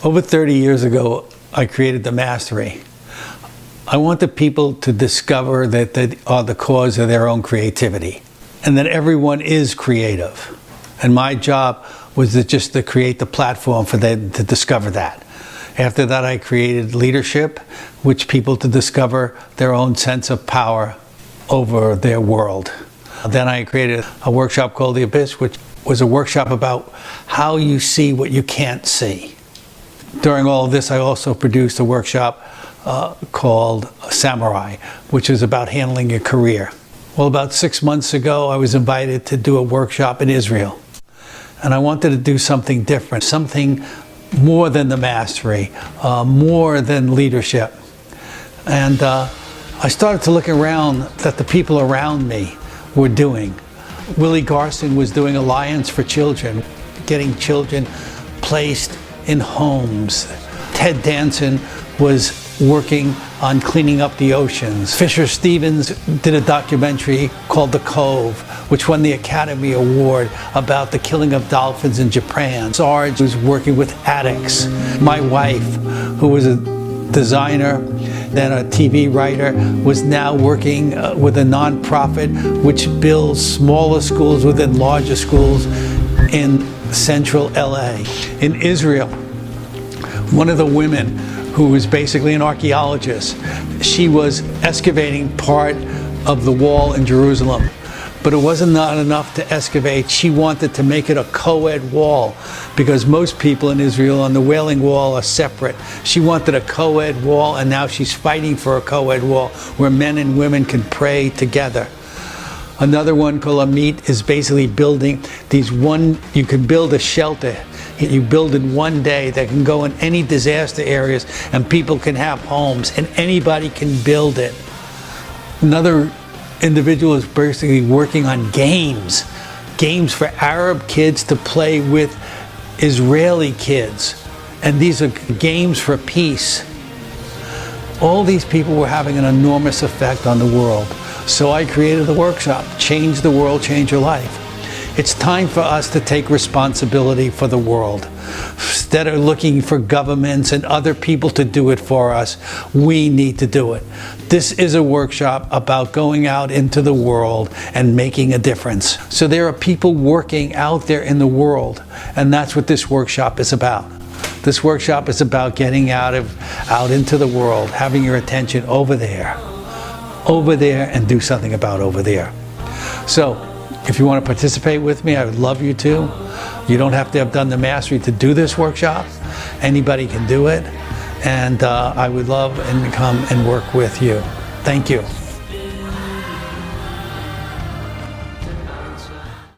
Over 30 years ago, I created the Mastery. I want the people to discover that they are the cause of their own creativity and that everyone is creative. And my job was just to create the platform for them to discover that. After that, I created leadership, which people to discover their own sense of power over their world. Then I created a workshop called The Abyss, which was a workshop about how you see what you can't see. During all of this, I also produced a workshop called Samurai, which is about handling your career. Well, about 6 months ago, I was invited to do a workshop in Israel. And I wanted to do something different, something more than the Mastery, more than leadership. And I started to look around that the people around me were doing. Willie Garson was doing Alliance for Children, getting children placed in homes. Ted Danson was working on cleaning up the oceans. Fisher Stevens did a documentary called The Cove, which won the Academy Award about the killing of dolphins in Japan. Sarge was working with addicts. My wife, who was a designer, then a TV writer, was now working with a nonprofit which builds smaller schools within larger schools in central LA. In Israel, one of the women who was basically an archaeologist, she was excavating part of the wall in Jerusalem. But it wasn't not enough to excavate. She wanted to make it a co-ed wall because most people in Israel on the Wailing Wall are separate. She wanted a co-ed wall, and now she's fighting for a co-ed wall where men and women can pray together. Another one called Amit is basically building you can build a shelter. You build in one day that can go in any disaster areas and people can have homes and anybody can build it. Another individual is basically working on games for Arab kids to play with Israeli kids. And these are games for peace. All these people were having an enormous effect on the world. So I created the workshop, Change the World, Change Your Life. It's time for us to take responsibility for the world. Instead of looking for governments and other people to do it for us, we need to do it. This is a workshop about going out into the world and making a difference. So there are people working out there in the world, and that's what this workshop is about. This workshop is about getting out into the world, having your attention over there, and do something about over there. So, if you want to participate with me, I would love you to. You don't have to have done the Mastery to do this workshop. Anybody can do it. And I would love to come and work with you. Thank you.